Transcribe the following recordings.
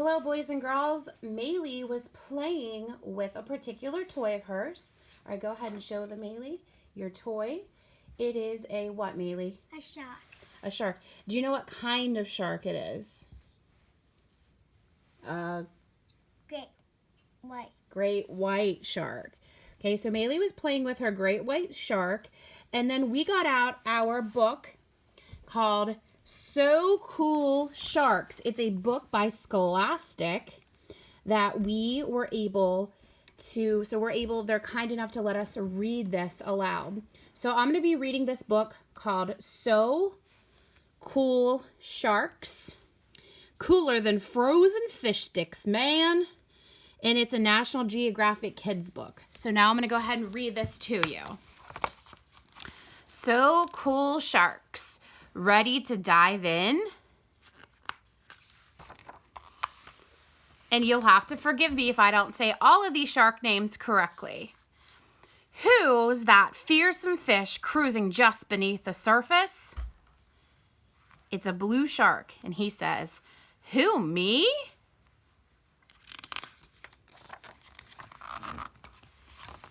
Hello, boys and girls. Maylee was playing with a particular toy of hers. All right, go ahead and show the Maylee your toy. It is a what, Maylee? A shark. A shark. Do you know what kind of shark it is? Great white. Great white shark. Okay, so Maylee was playing with her great white shark, and then we got out our book called So Cool Sharks. It's a book by Scholastic that we were able to, they're kind enough to let us read this aloud. So I'm going to be reading this book called So Cool Sharks. Cooler than frozen fish sticks, man. And it's a National Geographic kids book. So now I'm going to go ahead and read this to you. So Cool Sharks. Ready to dive in? And you'll have to forgive me if I don't say all of these shark names correctly. Who's that fearsome fish cruising just beneath the surface? It's a blue shark, and he says, "Who, me?"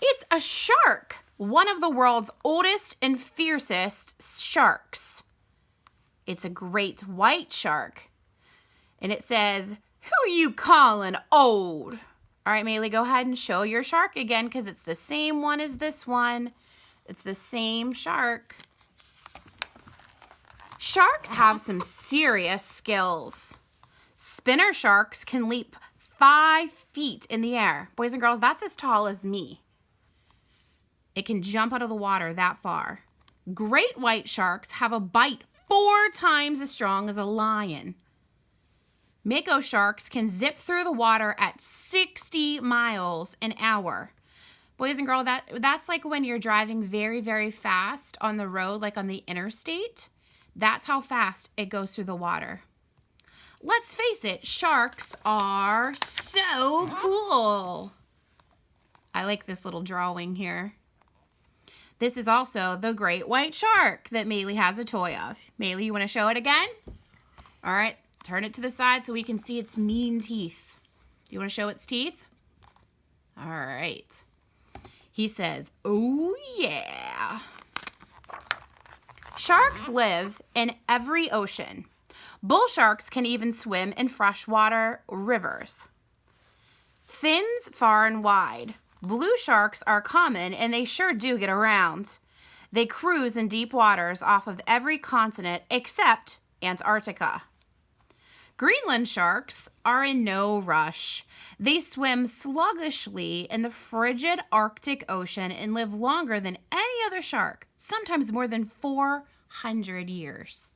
It's a shark, one of the world's oldest and fiercest sharks. It's a great white shark. And it says, "Who you callin' old?" All right, Maylee, go ahead and show your shark again because it's the same one as this one. It's the same shark. Sharks have some serious skills. Spinner sharks can leap 5 feet in the air. Boys and girls, that's as tall as me. It can jump out of the water that far. Great white sharks have a bite 4 times as strong as a lion. Mako sharks can zip through the water at 60 miles an hour. Boys and girls, that's like when you're driving very, very fast on the road, like on the interstate. That's how fast it goes through the water. Let's face it, sharks are so cool. I like this little drawing here. This is also the great white shark that Maylee has a toy of. Maylee, you want to show it again? All right, turn it to the side so we can see its mean teeth. Do you want to show its teeth? All right. He says, "Oh yeah." Sharks live in every ocean. Bull sharks can even swim in freshwater rivers. Fins far and wide. Blue sharks are common, and they sure do get around. They cruise in deep waters off of every continent except Antarctica. Greenland sharks are in no rush. They swim sluggishly in the frigid Arctic Ocean and live longer than any other shark, sometimes more than 400 years.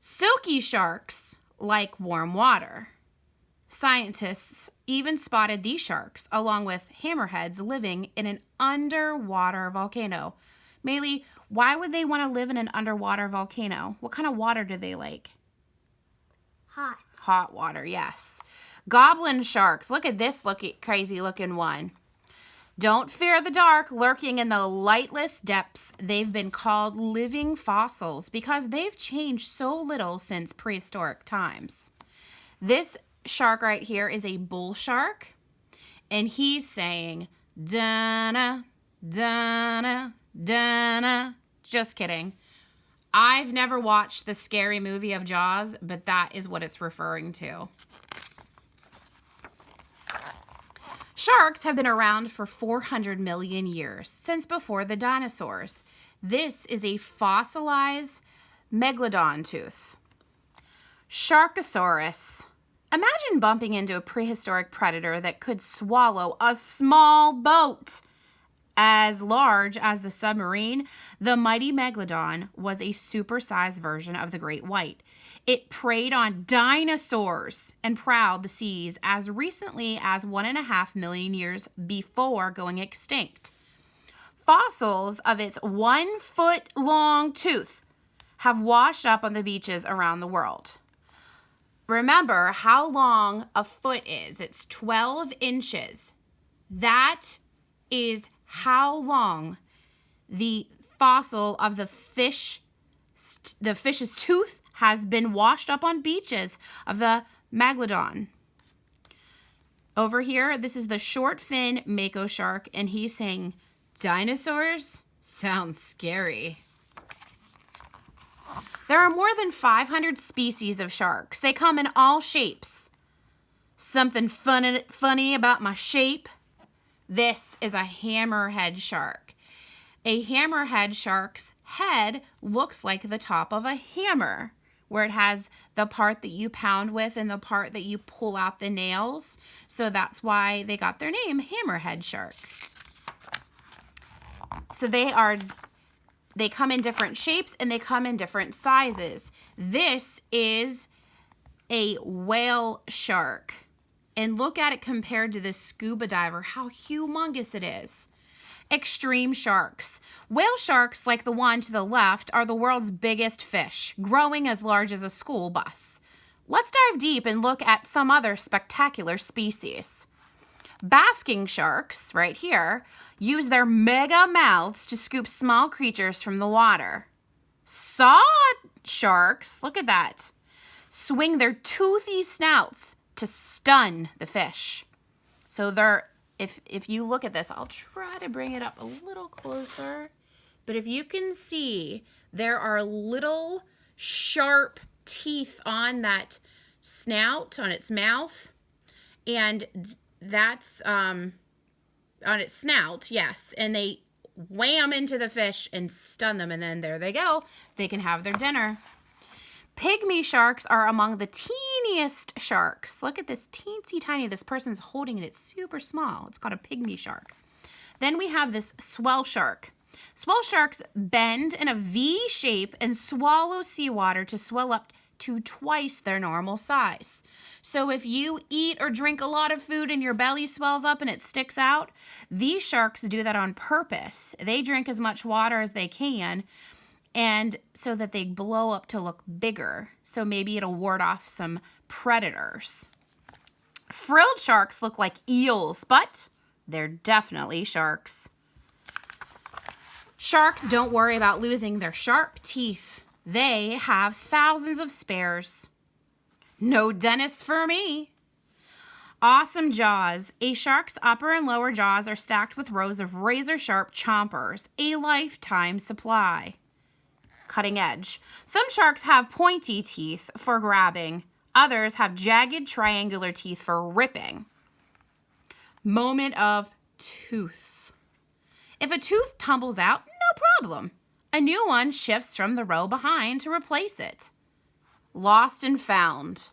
Silky sharks like warm water. Scientists even spotted these sharks along with hammerheads living in an underwater volcano. Maylee, why would they want to live in an underwater volcano? What kind of water do they like? Hot. Hot water, yes. Goblin sharks. Look at this crazy looking one. Don't fear the dark, lurking in the lightless depths. They've been called living fossils because they've changed so little since prehistoric times. This shark right here is a bull shark, and he's saying, "Dana, Dana, Dana." Just kidding. I've never watched the scary movie of Jaws, but that is what it's referring to. Sharks have been around for 400 million years, since before the dinosaurs. This is a fossilized megalodon tooth. Sharkosaurus. Imagine bumping into a prehistoric predator that could swallow a small boat. As large as the submarine, the mighty megalodon was a supersized version of the great white. It preyed on dinosaurs and prowled the seas as recently as 1.5 million years before going extinct. Fossils of its 1-foot-long tooth have washed up on the beaches around the world. Remember how long a foot is. It's 12 inches. That is how long the fossil of the fish's tooth has been washed up on beaches of the Megalodon. Over here, this is the short fin mako shark, and he's saying, dinosaurs? Sounds scary. There are more than 500 species of sharks. They come in all shapes. Something funny about my shape? This is a hammerhead shark. A hammerhead shark's head looks like the top of a hammer, where it has the part that you pound with and the part that you pull out the nails. So that's why they got their name, hammerhead shark. So they come in different shapes and they come in different sizes. This is a whale shark. And look at it compared to this scuba diver, how humongous it is. Extreme sharks. Whale sharks, like the one to the left, are the world's biggest fish, growing as large as a school bus. Let's dive deep and look at some other spectacular species. Basking sharks, right here, use their mega mouths to scoop small creatures from the water. Saw sharks, look at that, swing their toothy snouts to stun the fish. So if you look at this, I'll try to bring it up a little closer. But if you can see, there are little sharp teeth on that snout, on its mouth. And that's on its snout, yes. And they wham into the fish and stun them. And then there they go. They can have their dinner. Pygmy sharks are among the teeniest sharks. Look at this teensy tiny. This person's holding it. It's super small. It's called a pygmy shark. Then we have this swell shark. Swell sharks bend in a V shape and swallow seawater to swell up to twice their normal size. So if you eat or drink a lot of food and your belly swells up and it sticks out, these sharks do that on purpose. They drink as much water as they can, and so that they blow up to look bigger. So maybe it'll ward off some predators. Frilled sharks look like eels, but they're definitely sharks. Sharks don't worry about losing their sharp teeth. They have thousands of spares. No dentist for me. Awesome jaws. A shark's upper and lower jaws are stacked with rows of razor-sharp chompers, a lifetime supply. Cutting edge. Some sharks have pointy teeth for grabbing. Others have jagged triangular teeth for ripping. Moment of tooth. If a tooth tumbles out, no problem. A new one shifts from the row behind to replace it. Lost and found.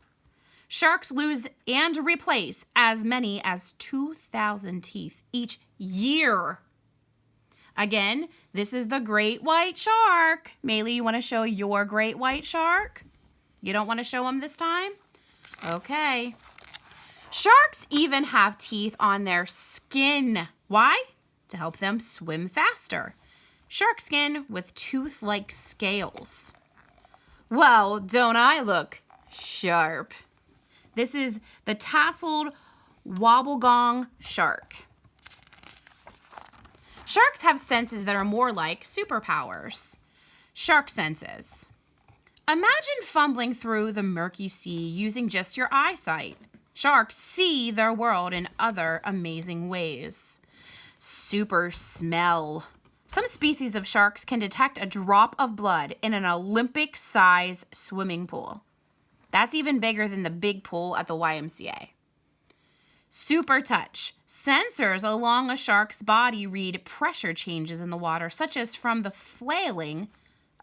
Sharks lose and replace as many as 2,000 teeth each year. Again, this is the great white shark. Maylee, you want to show your great white shark? You don't want to show him this time? Okay. Sharks even have teeth on their skin. Why? To help them swim faster. Shark skin with tooth-like scales. Well, don't I look sharp? This is the tasseled wobblegong shark. Sharks have senses that are more like superpowers. Shark senses. Imagine fumbling through the murky sea using just your eyesight. Sharks see their world in other amazing ways. Super smell. Some species of sharks can detect a drop of blood in an Olympic-size swimming pool. That's even bigger than the big pool at the YMCA. Super touch. Sensors along a shark's body read pressure changes in the water, such as from the flailing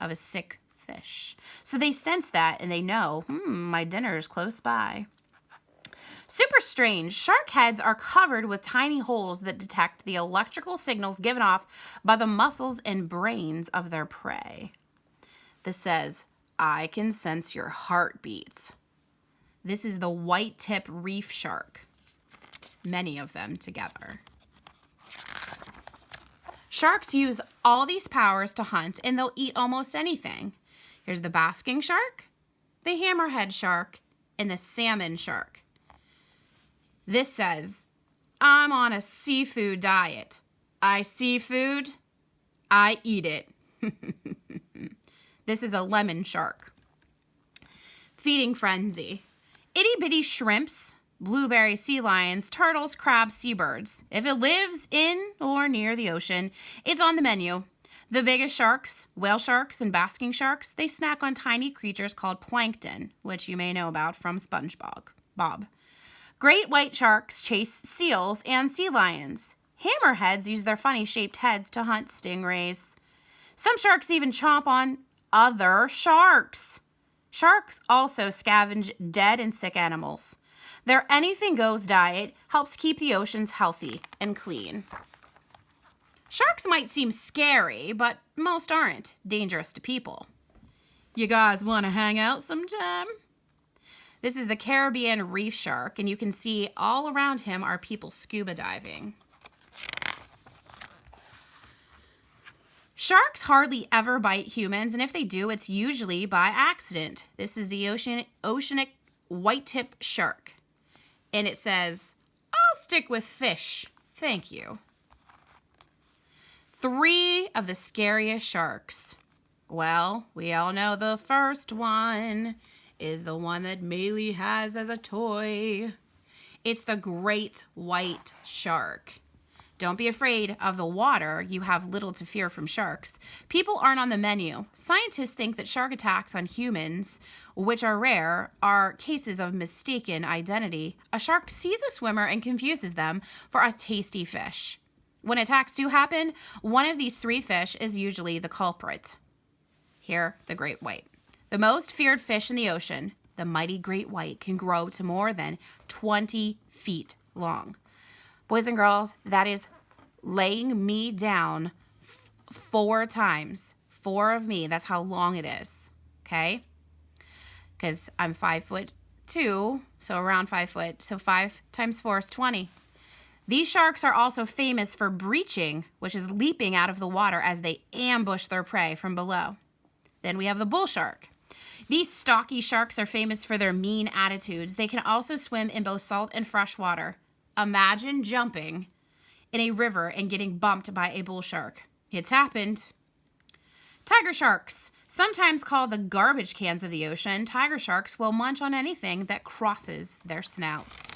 of a sick fish. So they sense that and they know, my dinner is close by. Super strange. Shark heads are covered with tiny holes that detect the electrical signals given off by the muscles and brains of their prey. This says, I can sense your heartbeats. This is the white-tip reef shark. Many of them together. Sharks use all these powers to hunt, and they'll eat almost anything. Here's the basking shark, the hammerhead shark, and the salmon shark. This says, I'm on a seafood diet. I see food, I eat it. This is a lemon shark. Feeding frenzy. Itty bitty shrimps, blueberry sea lions, turtles, crabs, seabirds. If it lives in or near the ocean, it's on the menu. The biggest sharks, whale sharks and basking sharks, they snack on tiny creatures called plankton, which you may know about from SpongeBob. Great white sharks chase seals and sea lions. Hammerheads use their funny-shaped heads to hunt stingrays. Some sharks even chomp on other sharks. Sharks also scavenge dead and sick animals. Their anything-goes diet helps keep the oceans healthy and clean. Sharks might seem scary, but most aren't dangerous to people. You guys want to hang out sometime? This is the Caribbean reef shark, and you can see all around him are people scuba diving. Sharks hardly ever bite humans, and if they do, it's usually by accident. This is the oceanic white-tip shark. And it says, I'll stick with fish. Thank you. 3 of the scariest sharks. Well, we all know the first one is the one that Maylee has as a toy. It's the great white shark. Don't be afraid of the water. You have little to fear from sharks. People aren't on the menu. Scientists think that shark attacks on humans, which are rare, are cases of mistaken identity. A shark sees a swimmer and confuses them for a tasty fish. When attacks do happen, one of these 3 fish is usually the culprit. Here, the great white. The most feared fish in the ocean, the mighty great white, can grow to more than 20 feet long. Boys and girls, that is laying me down 4 times. 4 of me, that's how long it is, okay? Because I'm 5'2", so around 5 foot. So 5 times 4 is 20. These sharks are also famous for breaching, which is leaping out of the water as they ambush their prey from below. Then we have the bull shark. These stocky sharks are famous for their mean attitudes. They can also swim in both salt and fresh water. Imagine jumping in a river and getting bumped by a bull shark. It's happened. Tiger sharks. Sometimes called the garbage cans of the ocean, tiger sharks will munch on anything that crosses their snouts.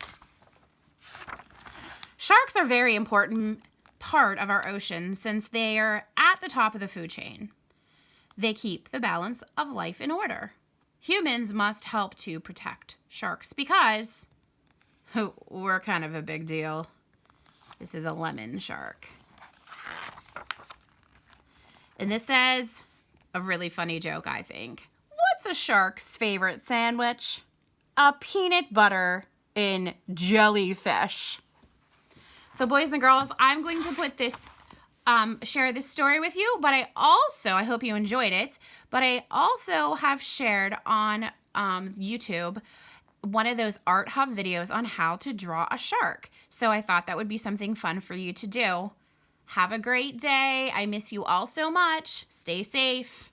Sharks are a very important part of our ocean since they are at the top of the food chain. They keep the balance of life in order. Humans must help to protect sharks because we're kind of a big deal. This is a lemon shark. And this says a really funny joke, I think. What's a shark's favorite sandwich? A peanut butter and jellyfish. So boys and girls, I'm going to put this, share this story with you, but I hope you enjoyed it, but I also have shared on YouTube one of those Art Hub videos on how to draw a shark. So I thought that would be something fun for you to do. Have a great day. I miss you all so much. Stay safe.